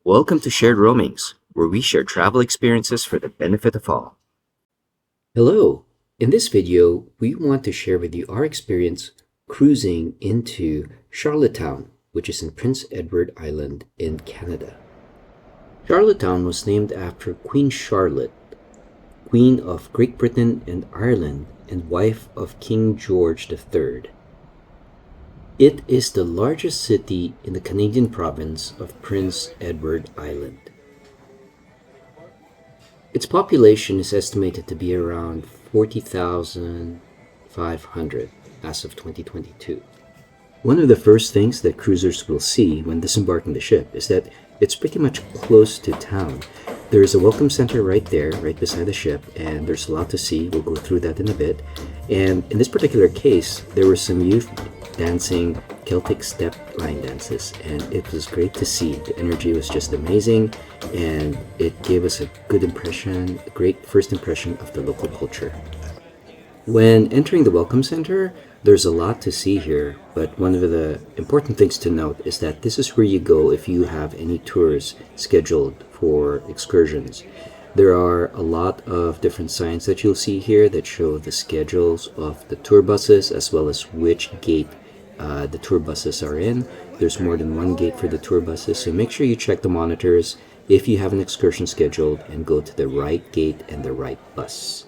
Welcome to Shared Roamings, where we share travel experiences for the benefit of all. Hello! In this video, we want to share with you our experience cruising into Charlottetown, which is in Prince Edward Island in Canada. Charlottetown was named after Queen Charlotte, Queen of Great Britain and Ireland and wife of King George III. It is the largest city in the Canadian province of Prince Edward Island. Its population is estimated to be around 40,500 as of 2022. One of the first things that cruisers will see when disembarking the ship is that it's pretty much close to town. There is a welcome center right there, right beside the ship, and there's a lot to see. We'll go through that in a bit. And in this particular case, there were some youth dancing Celtic step line dances, and it was great to see. The energy was just amazing, and it gave us a good impression, a great first impression of the local culture. When entering the Welcome Center, there's a lot to see here, but one of the important things to note is that this is where you go if you have any tours scheduled for excursions. There are a lot of different signs that you'll see here that show the schedules of the tour buses as well as which gate the tour buses are in. There's more than one gate for the tour buses, so make sure you check the monitors if you have an excursion scheduled and go to the right gate and the right bus.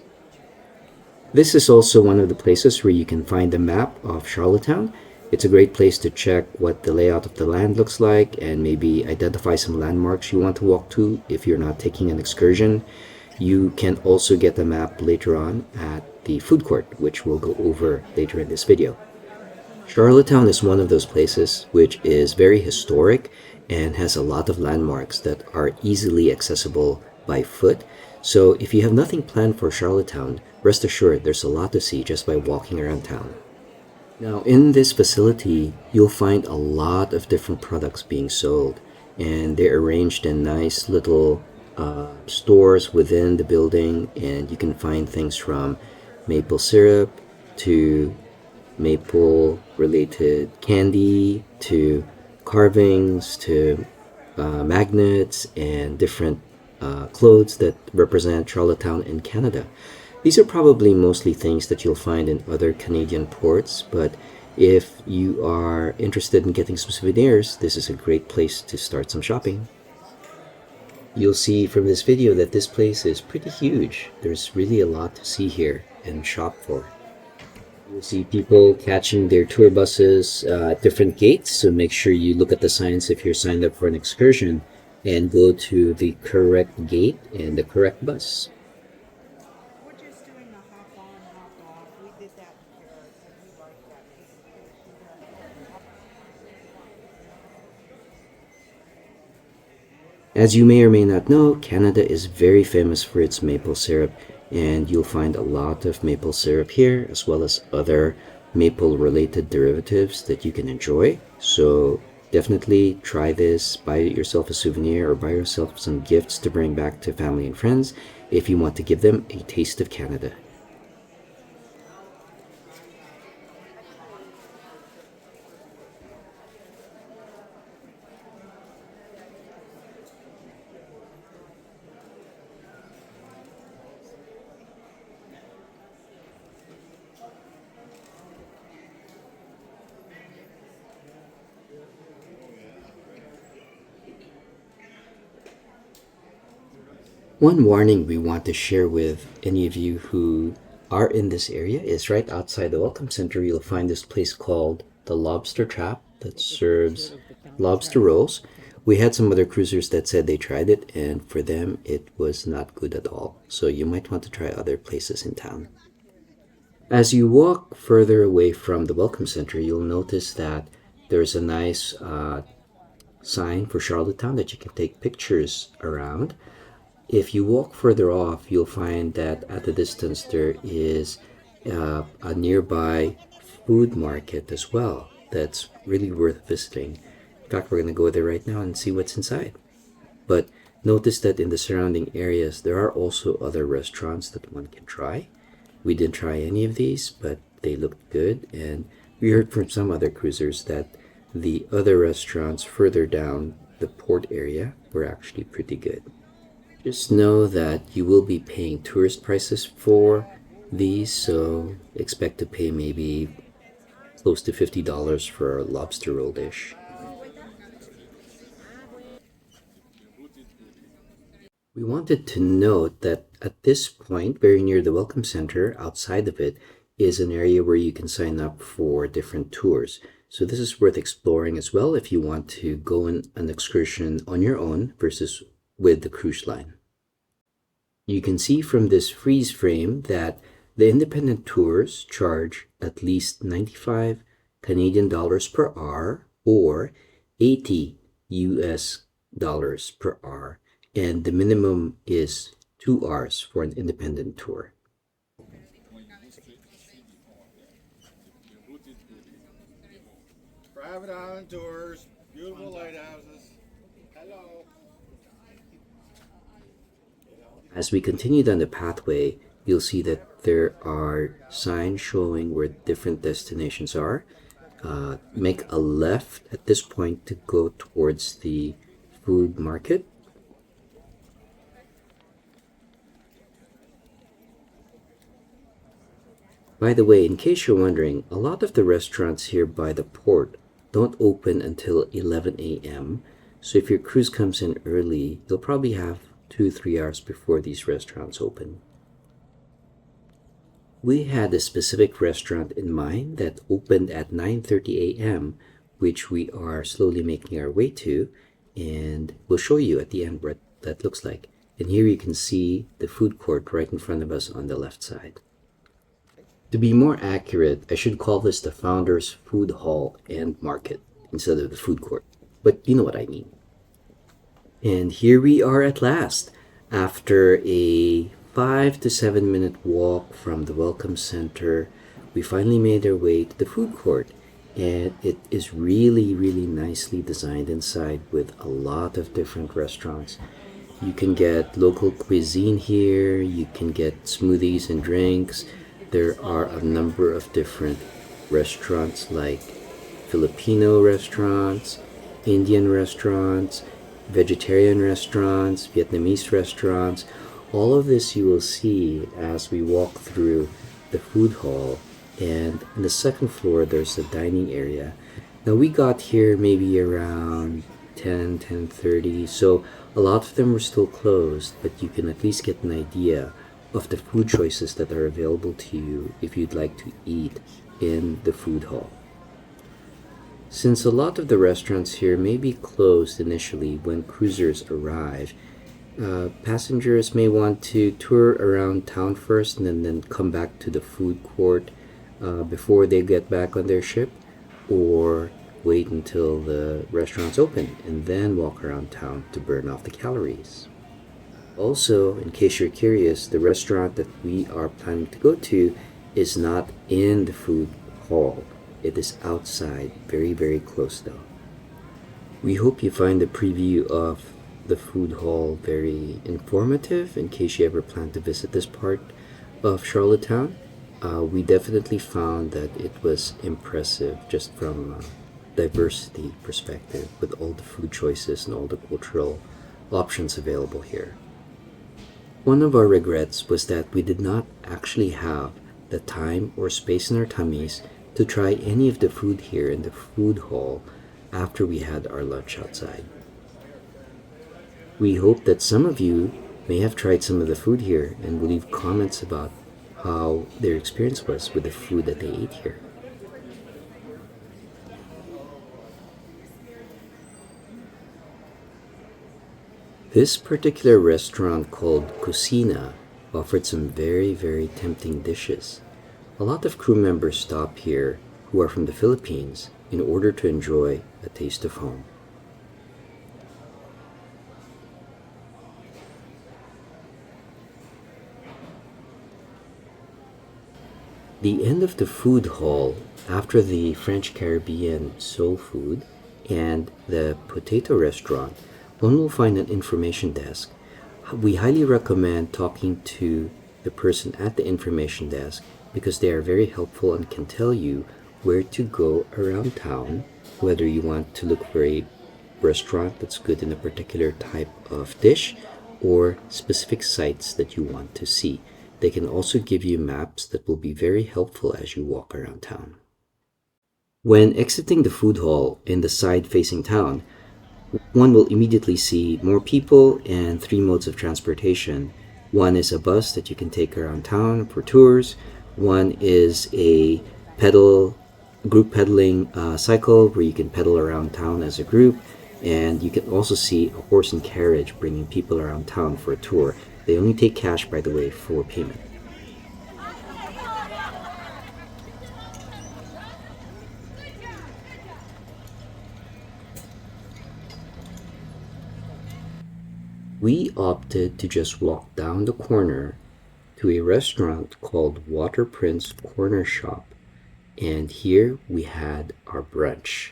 This is also one of the places where you can find a map of Charlottetown. It's a great place to check what the layout of the land looks like and maybe identify some landmarks you want to walk to if you're not taking an excursion. You can also get the map later on at the food court, which we'll go over later in this video. Charlottetown is one of those places which is very historic and has a lot of landmarks that are easily accessible by foot. So if you have nothing planned for Charlottetown, rest assured there's a lot to see just by walking around town. Now in this facility, you'll find a lot of different products being sold, and they're arranged in nice little stores within the building, and you can find things from maple syrup to maple related candy to carvings to magnets and different clothes that represent Charlottetown in Canada. These are probably mostly things that you'll find in other Canadian ports, but if you are interested in getting some souvenirs, this is a great place to start some shopping. You'll see from this video that this place is pretty huge. There's really a lot to see here and shop for. You'll see people catching their tour buses at different gates, so make sure you look at the signs if you're signed up for an excursion and go to the correct gate and the correct bus. We're just doing a hop on, hop off. We did that in Paris, and we like that. As you may or may not know, Canada is very famous for its maple syrup, and you'll find a lot of maple syrup here as well as other maple related derivatives that you can enjoy. So definitely try this, buy yourself a souvenir or buy yourself some gifts to bring back to family and friends if you want to give them a taste of Canada. One warning we want to share with any of you who are in this area is right outside the Welcome Center, you'll find this place called the Lobster Trap that serves lobster rolls. We had some other cruisers that said they tried it, and for them it was not good at all. So you might want to try other places in town. As you walk further away from the Welcome Center, you'll notice that there's a nice sign for Charlottetown that you can take pictures around. If you walk further off, you'll find that at the distance there is a nearby food market as well that's really worth visiting. In fact, we're going to go there right now and see what's inside. But notice that in the surrounding areas, there are also other restaurants that one can try. We didn't try any of these, but they looked good, and we heard from some other cruisers that the other restaurants further down the port area were actually pretty good. Just know that you will be paying tourist prices for these, so expect to pay maybe close to $50 for a lobster roll dish. We wanted to note that at this point, very near the Welcome Center, outside of it, is an area where you can sign up for different tours. So this is worth exploring as well if you want to go on an excursion on your own versus with the cruise line. You can see from this freeze frame that the independent tours charge at least 95 Canadian dollars per hour or 80 US dollars per hour, and the minimum is 2 hours for an independent tour. Private island tours, beautiful lighthouses. Hello. As we continue down the pathway, you'll see that there are signs showing where different destinations are. Make a left at this point to go towards the food market. By the way, in case you're wondering, a lot of the restaurants here by the port don't open until 11 a.m. So if your cruise comes in early, you'll probably have 2-3 hours before these restaurants open. We had a specific restaurant in mind that opened at 9:30 a.m., which we are slowly making our way to, and we'll show you at the end what that looks like. And here you can see the food court right in front of us on the left side. To be more accurate, I should call this the Founders Food Hall and Market instead of the food court, but you know what I mean. And here we are at last, after a 5 to 7 minute walk from the Welcome Center. We finally made our way to the food court, and it is really nicely designed inside with a lot of different restaurants. You can get local cuisine here, you can get smoothies and drinks. There are a number of different restaurants like Filipino restaurants, Indian restaurants, vegetarian restaurants, Vietnamese restaurants. All of this you will see as we walk through the food hall, and on the second floor there's a dining area. Now we got here maybe around 10:30, so a lot of them were still closed, but you can at least get an idea of the food choices that are available to you if you'd like to eat in the food hall. Since a lot of the restaurants here may be closed initially when cruisers arrive, passengers may want to tour around town first and then come back to the food court before they get back on their ship, or wait until the restaurants open and then walk around town to burn off the calories. Also, in case you're curious, the restaurant that we are planning to go to is not in the food hall. It is outside, very close though. We hope you find the preview of the food hall very informative in case you ever plan to visit this part of Charlottetown. We definitely found that it was impressive just from a diversity perspective with all the food choices and all the cultural options available here. One of our regrets was that we did not actually have the time or space in our tummies to try any of the food here in the food hall after we had our lunch outside. We hope that some of you may have tried some of the food here and will leave comments about how their experience was with the food that they ate here. This particular restaurant called Cucina offered some very tempting dishes. A lot of crew members stop here who are from the Philippines in order to enjoy a taste of home. The end of the food hall, after the French Caribbean soul food and the potato restaurant, one will find an information desk. We highly recommend talking to the person at the information desk because they are very helpful and can tell you where to go around town, whether you want to look for a restaurant that's good in a particular type of dish or specific sites that you want to see. They can also give you maps that will be very helpful as you walk around town. When exiting the food hall in the side facing town, one will immediately see more people and three modes of transportation. One is a bus that you can take around town for tours. One is a group pedaling cycle where you can pedal around town as a group. And you can also see a horse and carriage bringing people around town for a tour. They only take cash, by the way, for payment. We opted to just walk down the corner to a restaurant called Water Prince Corner Shop, and here we had our brunch.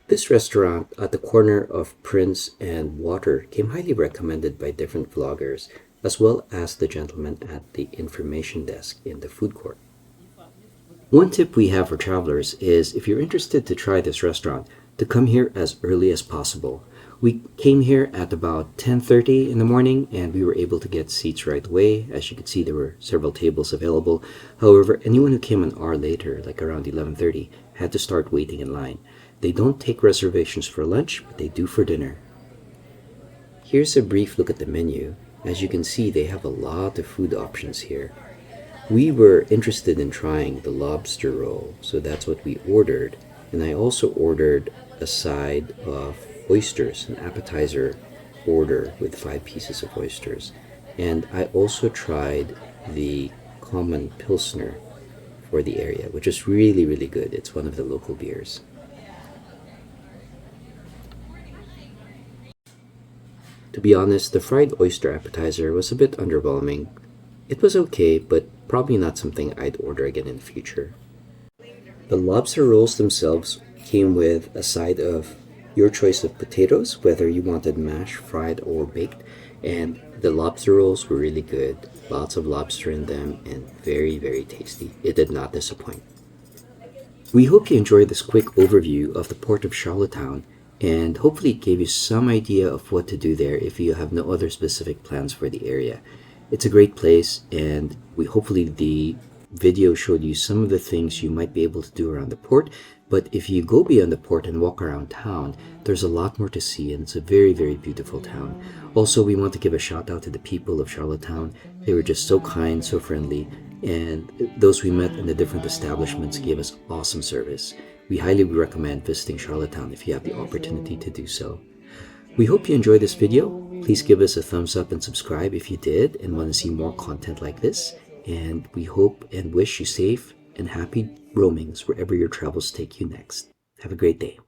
This restaurant at the corner of Prince and Water came highly recommended by different vloggers, as well as the gentleman at the information desk in the food court. One tip we have for travelers is if you're interested to try this restaurant, to come here as early as possible. We came here at about 10:30 in the morning and we were able to get seats right away. As you could see, there were several tables available. However, anyone who came an hour later, like around 11:30, had to start waiting in line. They don't take reservations for lunch, but they do for dinner. Here's a brief look at the menu. As you can see, they have a lot of food options here. We were interested in trying the lobster roll, so that's what we ordered. And I also ordered a side of oysters, an appetizer order with 5 pieces of oysters. And I also tried the common Pilsner for the area, which is really, really good. It's one of the local beers. To be honest, the fried oyster appetizer was a bit underwhelming. It was okay, but probably not something I'd order again in the future. The lobster rolls themselves came with a side of your choice of potatoes, whether you wanted mashed, fried, or baked, and the lobster rolls were really good. Lots of lobster in them and very, very tasty. It did not disappoint. We hope you enjoyed this quick overview of the port of Charlottetown, and hopefully it gave you some idea of what to do there if you have no other specific plans for the area. It's a great place, and hopefully the video showed you some of the things you might be able to do around the port. But if you go beyond the port and walk around town, there's a lot more to see, and it's a very, very beautiful town. Also, we want to give a shout out to the people of Charlottetown. They were just so kind, so friendly, and those we met in the different establishments gave us awesome service. We highly recommend visiting Charlottetown if you have the opportunity to do so. We hope you enjoyed this video. Please give us a thumbs up and subscribe if you did and want to see more content like this. And we hope and wish you safe and happy roamings wherever your travels take you next. Have a great day.